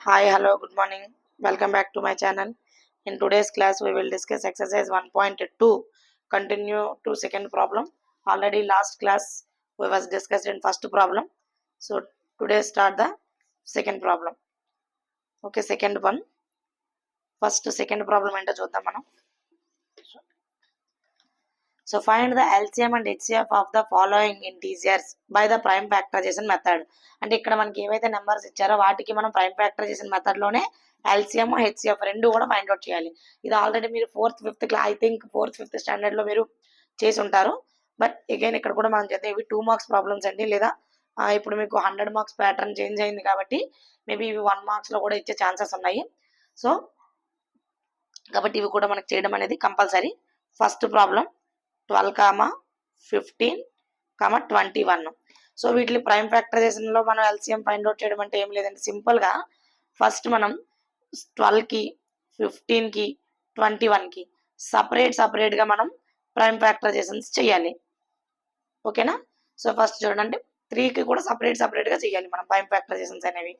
Hi, hello, good morning. Welcome back to my channel. In today's class, we will discuss exercise 1.2. Continue to second problem. Already last class we was discussed in first problem. So today start the second problem. Okay, second one. First second problem ento చూద్దాం మనం. So find the LCM and HCF of the following integers by the prime factorization method. అంటే ఇక్కడ మనకి ఏవైతే numbers ఇచ్చారో వాటికి మనం prime factorization method లోనే ఎల్సిఎం హెచ్సిఎఫ్ రెండు కూడా ఫైండ్ అవుట్ చేయాలి. ఇది ఆల్రెడీ మీరు fifth class I think fifth standard లో మీరు చేసి ఉంటారు. బట్ అగైన్ ఇక్కడ కూడా మనం చేద్దాం. ఇవి 2 మార్క్స్ ప్రాబ్లమ్స్ అండి. లేదా ఇప్పుడు మీకు 100 మార్క్స్ ప్యాటర్న్ చేంజ్ అయింది కాబట్టి మేబీ ఇవి 1 మార్క్స్ లో కూడా ఇచ్చే ఛాన్సెస్ ఉన్నాయి. సో కాబట్టి ఇవి కూడా మనకి చేయడం అనేది కంపల్సరీ. First problem 12, 15, 21. సో వీటిని ప్రైమ్ ఫ్యాక్టరైజేషన్ లో మనం ఎల్సిఎం ఫైండ్ అవుట్ చేయడం అంటే ఏం లేదండి. సింపుల్ గా ఫస్ట్ మనం 12 కి 15 కి 21 కి సపరేట్ గా మనం ప్రైమ్ ఫ్యాక్టరైజేషన్స్ చేయాలి. ఓకేనా? సో ఫస్ట్ చూడండి 3 కి కూడా సపరేట్ గా చేయాలి మనం ప్రైమ్ ఫ్యాక్టరైజేషన్స్ అనేవి.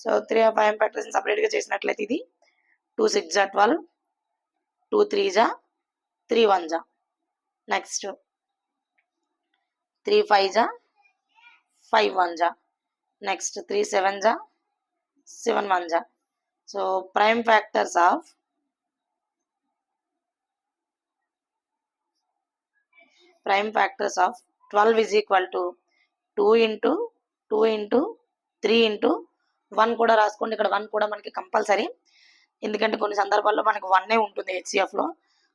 సో 3 ప్రైమ్ ఫ్యాక్టరైజేషన్ సపరేట్ గా చేసినట్లయితే ఇది 2 6 జా 12, 2 3 జా 3 1 జా, నెక్స్ట్ 3 5 జా 5 1 జా, నెక్స్ట్ 3 7 జా 7 1 జా. So prime factors of 12 is equal to 2 into 2 into 3 into 1 కూడా రాసుకోండి. ఇక్కడ 1 కూడా మనకి కంపల్సరీ, ఎందుకంటే కొన్ని సందర్భాల్లో మనకి 1 ఉంటుంది హెచ్సిఎఫ్ లో.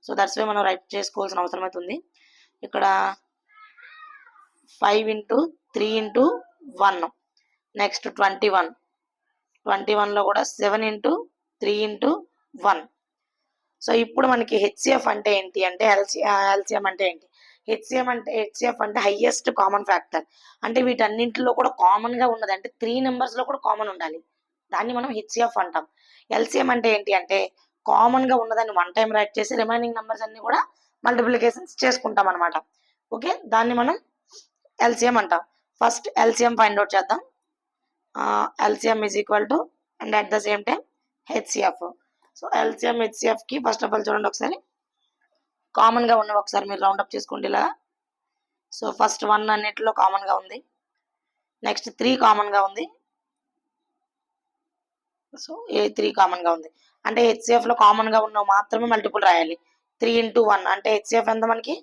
సో దట్స్ వై మనం రైట్ చేసుకోవాల్సిన అవసరం అవుతుంది. ఇక్కడ 5 into 3 into 1, నెక్స్ట్ 21 లో కూడా 7 into 3 into 1. సో ఇప్పుడు మనకి హెచ్సిఎఫ్ అంటే ఏంటి అంటే ఎల్సిఎం అంటే ఏంటి? హెచ్సిఎఫ్ అంటే హైయెస్ట్ కామన్ ఫ్యాక్టర్. అంటే వీటన్నింటిలో కూడా కామన్ గా ఉన్నది, అంటే 3 నెంబర్స్ లో కూడా కామన్ ఉండాలి. దాన్ని మనం హెచ్సిఎఫ్ అంటాం. ఎల్సిఎం అంటే ఏంటి అంటే కామన్ గా ఉన్నదాన్ని 1 టైం రైట్ చేసి రిమైనింగ్ నెంబర్స్ అన్ని కూడా మల్టిప్లికేషన్స్ చేసుకుంటాం అనమాట. ఓకే, దాన్ని మనం ఎల్సిఎం అంటాం. ఫస్ట్ ఎల్సిఎం ఫైండ్ అవుట్ చేద్దాం. LCM is equal to and at the same time HCF. So LCM HCF కి ఫస్ట్ ఆఫ్ ఆల్ చూడండి ఒకసారి కామన్ గా ఉన్నవి ఒకసారి మీరు రౌండ్ అప్ చేసుకోండి ఇలా. సో ఫస్ట్ 1 అన్నిటిలో కామన్ గా ఉంది, నెక్స్ట్ 3 కామన్ గా ఉంది. సో ఏ 3 కామన్ గా ఉంది అంటే హెచ్సిఎఫ్ లో కామన్ గా ఉన్నవి మాత్రమే మల్టిపుల్ రాయాలి. 3 into 1 అంటే హెచ్సిఎఫ్ ఎంత మనకి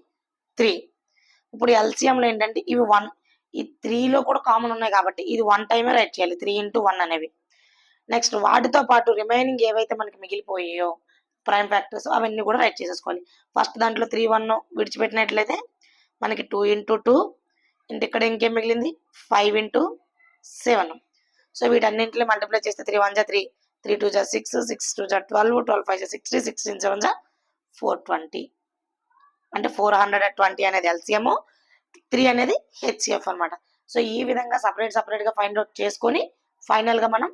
3. ఇప్పుడు ఎల్సిఎం లో ఏంటంటే ఇవి 1, ఈ 3 లో కూడా కామన్ ఉన్నాయి కాబట్టి ఇది 1 టైమే రైట్ చేయాలి 3 into 1 అనేవి. నెక్స్ట్ వాటితో పాటు రిమైనింగ్ ఏవైతే మనకి మిగిలిపోయాయో ప్రైమ్ ఫ్యాక్టర్స్ అవన్నీ కూడా రైట్ చేసేసుకోవాలి. ఫస్ట్ దాంట్లో 3 1 విడిచిపెట్టినట్లయితే మనకి 2 into 2, ఇంటి ఇక్కడ ఇంకేం మిగిలింది 5 into 7. సో వీటన్నింటిలో మల్టిప్లై చేస్తే 3 1 జా 3, 3 2 జా 6, 6 2 జా 12, 12 5 జా 60, 16 7 జా 420. అంటే 420 అనేది ఎల్సిఎం, 3 అనేది హెచ్సిఎఫ్ అనమాట. సో ఈ విధంగా సపరేట్ గా ఫైండ్ అవుట్ చేసుకొని ఫైనల్ గా మనం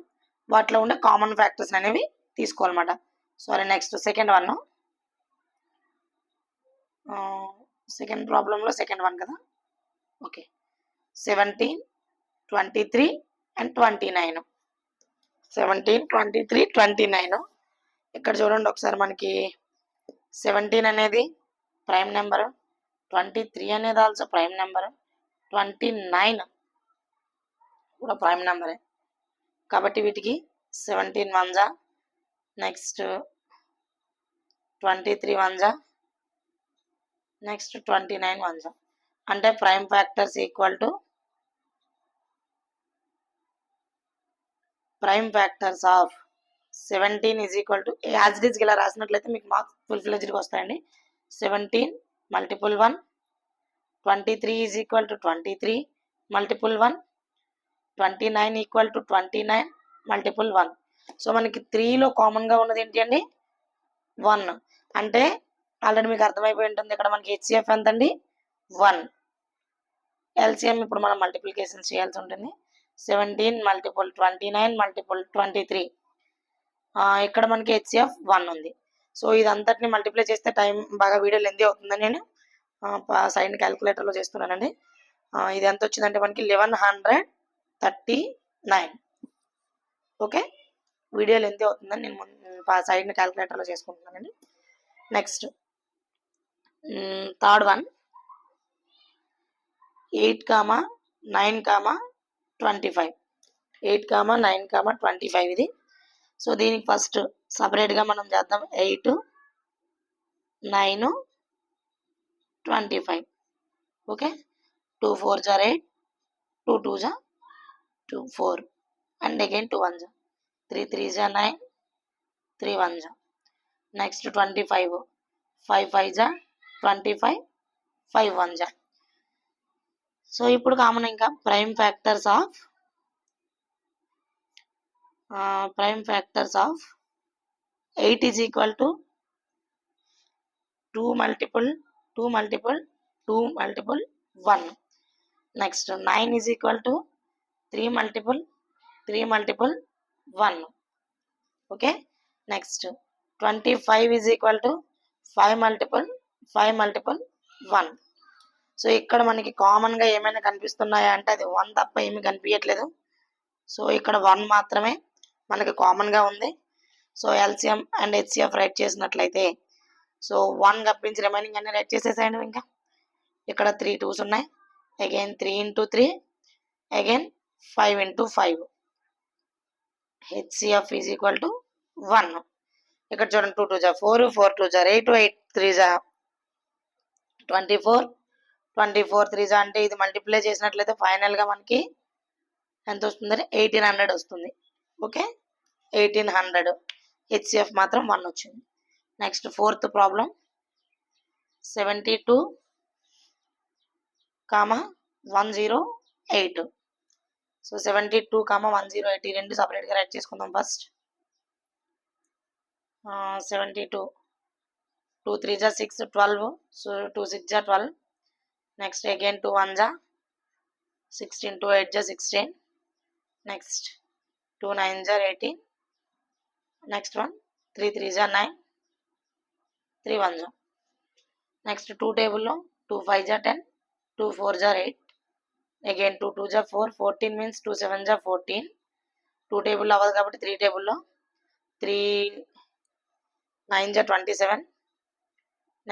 వాటిలో ఉండే కామన్ ఫ్యాక్టర్స్ అనేవి తీసుకోవాలన్నమాట. సారీ, నెక్స్ట్ సెకండ్ ప్రాబ్లం లో సెకండ్ వన్ కదా. Okay, 17, 23 and 29. 17, 23, 29. ఇక్కడ చూడండి ఒకసారి మనకి 17 అనేది ప్రైమ్ నెంబర్, 23 అనేది ఆల్సో ప్రైమ్ నెంబర్, 29 కూడా ప్రైమ్ నెంబరే. కాబట్టి వీటికి 17 1 జా, నెక్స్ట్ 23 1 జా, నెక్స్ట్ 29 1 జా. అంటే prime factors equal to prime factors of 17 is equal to as it is ఇలా రాసినట్లయితే మీకు మార్క్స్ ఫుల్ ఫ్లెడ్జ్డ్గా వస్తాయండి. 17 multiple 1, 23 is equal to 23 multiple 1, 29 equal to 29 multiple 1. So మనకి 3లో కామన్ గా ఉన్నది ఏంటి అండి 1. అంటే ఆల్రెడీ మీకు అర్థమైపోయి ఉంటుంది ఇక్కడ మనకి హెచ్సిఎఫ్ ఎంత అండి 1. ఎల్సిఎం ఇప్పుడు మనం మల్టిప్లికేషన్ చేయాల్సి ఉంటుంది. 17 multiple 29 multiple 23. ఇక్కడ మనకి హెచ్సిఎఫ్ 1 ఉంది. సో ఇదంతటిని మల్టిప్లై చేస్తే టైం బాగా వీడియో లెంతీ అవుతుందని నేను సైడ్ క్యాలిక్యులేటర్లో చేస్తున్నానండి. ఇది ఎంత వచ్చిందంటే మనకి 1139. ఓకే, వీడియో లెంత్ అవుతుందని నేను సైడ్ని క్యాలిక్యులేటర్లో చేసుకుంటున్నానండి. నెక్స్ట్ థర్డ్ వన్ 8,9,25 8,9,25 ఇది. సో దీనికి ఫస్ట్ సపరేట్గా మనం చేద్దాం. 8, 9, 25. Okay, 2 4s are 8, 2 2s are 2 4 and again 2 1s are 3 3s are 9, 3 1s are. Next 25, 5 5s are 25, 5 1s are. So ఇప్పుడు కామన్ ఇంకా prime factors of 8 is equal to 2 multiple 1. Next 9 is equal to 3 multiple 1. Okay, next 25 is equal to 5 multiple 1. So ఇక్కడ మనకి కామన్గా ఏమైనా కనిపిస్తున్నాయా అంటే అది 1 తప్ప ఏమి కనిపించట్లేదు. సో ఇక్కడ 1 మాత్రమే మనకి కామన్గా ఉంది. So LCM and HCF right చేసినట్లయితే సో 1 తప్పించి రిమైనింగ్ అన్ని రైట్ చేసేసాయండి. ఇంకా ఇక్కడ 3 2s ఉన్నాయి. Again 3 into 3, again 5 into 5. HCF is equal to 1. ఇక్కడ చూడండి 2 2s are 4, 4 2s are 8, 8 3s are 24, 24 3s అంటే ఇది మల్టిప్లై చేసినట్లయితే ఫైనల్గా మనకి ఎంత వస్తుంది? 1800 వస్తుంది. ఓకే, 1800. హెచ్సిఎఫ్ మాత్రం 1 వచ్చింది. Next fourth problem 72,108. సో 72,108 ఈ రెండు సపరేట్గా రైట్ చేసుకుందాం. First 72, 2 3s are 6, 12. So 2 6s are 12. Next again 2 1s are 16, 2 8s are 16. Next 2 9s are 18. Next one 3 3s are 9, 3 1s are. Next 2 టేబుల్లో 2 5s are 10, 2 4s are 8. Again 2 2s are 4, 14 means 2 7s are 14. 2 టేబుల్లో అవ్వదు కాబట్టి 3 టేబుల్లో 3 9s are 27.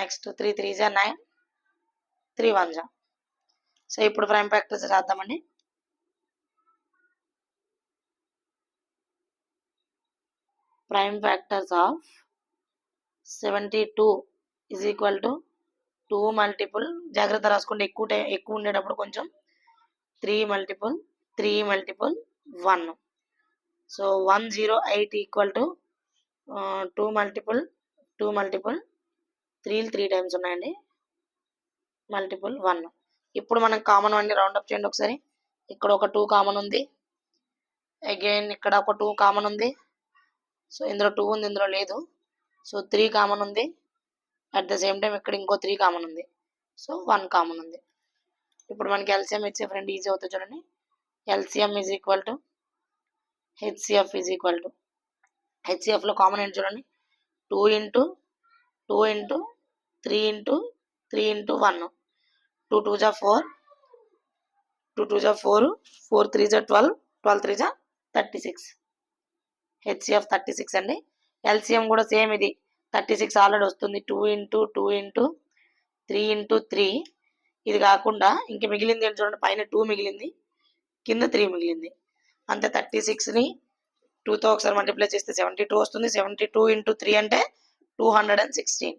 Next 3 3s are 9, 3 1s are. So ఇప్పుడు prime factors రాద్దామండి. Prime factors of 72 is equal to 2 multiple, జాగ్రత్త రాసుకోండి, ఎక్కువ ఉండేటప్పుడు కొంచెం 3 multiple 1. So 108 equal to 2 multiple 3 times ఉన్నాయండి, మల్టిపుల్ 1. ఇప్పుడు మనం కామన్ అన్ని రౌండప్ చేయండి ఒకసారి. ఇక్కడ ఒక 2 కామన్ ఉంది. అగైన్ ఇక్కడ ఒక 2 కామన్ ఉంది. సో ఇందులో 2 ఉంది, ఇందులో లేదు. సో 3 కామన్ ఉంది. అట్ ద సేమ్ టైం ఇక్కడ ఇంకో 3 కామన్ ఉంది. సో 1 కామన్ ఉంది. ఇప్పుడు మనకి ఎల్సిఎం హెచ్సిఎఫ్ రెండు ఈజీ అవుతుంది చూడండి. LCM is equal to HCF is equal to, హెచ్సిఎఫ్లో కామన్ ఏంటి చూడండి, 2 into 2 into 3 into 3 into 1. 2 2s are 4, 2 2s are 4, 4 3s are 12, 12 3s are 36. HCF 36 అండి. ఎల్సిఎం కూడా సేమ్, ఇది 36 ఆల్రెడీ వస్తుంది. 2 into 2 into 3 into 3. ఇది కాకుండా ఇంక మిగిలింది ఏంటి చూడండి, పైన 2 మిగిలింది, కింద 3 మిగిలింది. అంతే 36ని 2తో ఒకసారి మల్టిప్లై చేస్తే 72 వస్తుంది. 72 into 3 అంటే 216.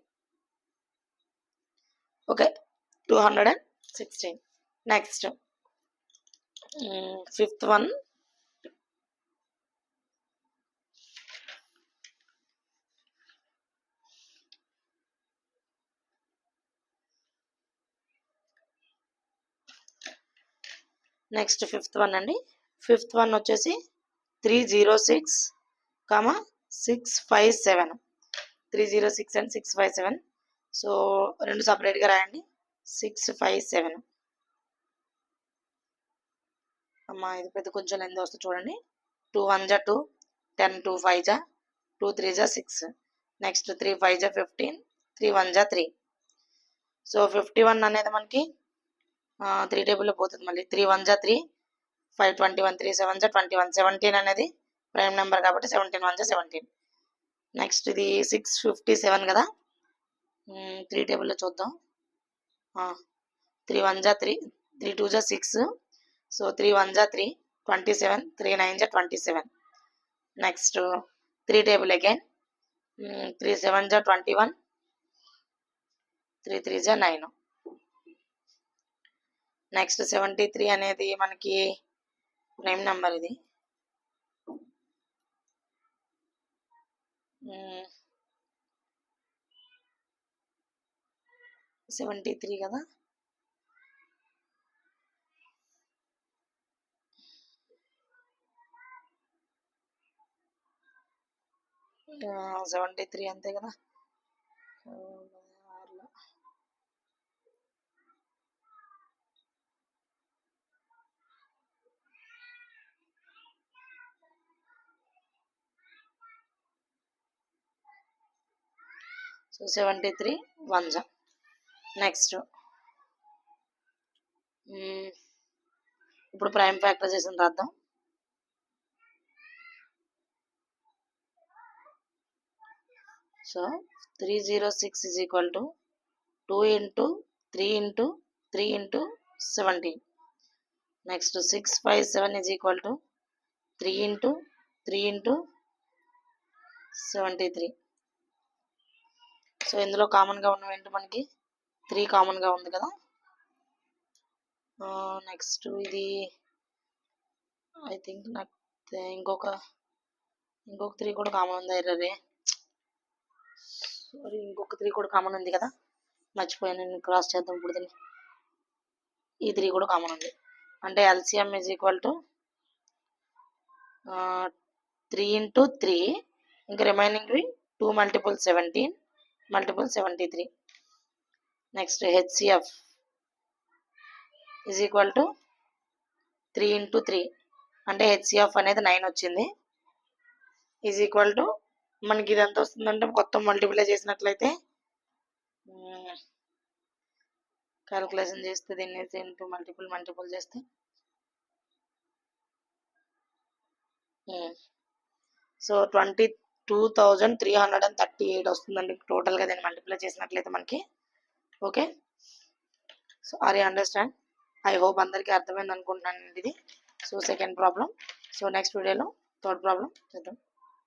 ఓకే, 216. నెక్స్ట్ ఫిఫ్త్ వన్ అండి. ఫిఫ్త్ వన్ వచ్చేసి 306, 657. 306 and 657. సో రెండు సపరేట్గా రాయండి. 657. అమ్మా ఇది పెద్ద కొంచెం ఎంత వస్తుంది చూడండి. 2 1s are 2, 10 2 5s are 2 3s are 6. Next 3 5s are 15, 3 1s are 3. So 51 అనేది మనకి 3 టేబుల్లో పోతుంది. మళ్ళీ 3 1s are 3, 5 21, 3 7s are 21. 17 అనేది ప్రైమ్ నెంబర్ కాబట్టి 17 1 17. నెక్స్ట్ ఇది 657 కదా. 3 టేబుల్లో చూద్దాం. 3 1 3, 3 2 6. So 3 1 3, 27, 3 9 27. Next 3 table again. 3 7 21, 3 3 9. Next 73 అనేది మనకి ప్రైమ్ నెంబర్ ఇది. 73 కదా. ఆ, 73 అంతే కదా. సో 73 1. నెక్స్ట్ ఇప్పుడు ప్రైమ్ ఫ్యాక్టరైజేషన్ రాద్దాం. So 306 is equal to 2 into 3 into 3 into 17. Next 657 is equal to 3 into 3 into 73. So ఇందులో కామన్గా ఉన్నవి ఏంటి, మనకి 3 కామన్గా ఉంది కదా. నెక్స్ట్ ఇది ఐ థింక్ నాకు ఇంకొక 3 కూడా కామన్ ఉంది. ఎర్రరే సారీ, ఇంకొక 3 కూడా కామన్ ఉంది కదా, మర్చిపోయాను. నేను క్రాస్ చేద్దాం ఇప్పుడు దీన్ని. ఈ 3 కూడా కామన్ ఉంది. అంటే LCM is equal to 3 into 3, ఇంకా రిమైనింగ్వి 2 multiple 17 multiple 73. Next HCF is equal to 3 into 3, అంటే హెచ్సిఎఫ్ అనేది 9 వచ్చింది. ఈజ్ ఈక్వల్ టు మనకి ఇది ఎంత వస్తుందంటే మొత్తం మల్టిప్లై చేసినట్లయితే క్యాలిక్యులేషన్ చేస్తే దీన్ని ఇంటూ మల్టిపుల్ చేస్తే సో 22,338 వస్తుందండి టోటల్గా దీన్ని మల్టిప్లై చేసినట్లయితే మనకి. Okay, so are you understand? I hope అందరికీ అర్థమైంది అనుకుంటున్నాను ఇది. So second problem. So next వీడియోలో థర్డ్ ప్రాబ్లం చేద్దాం.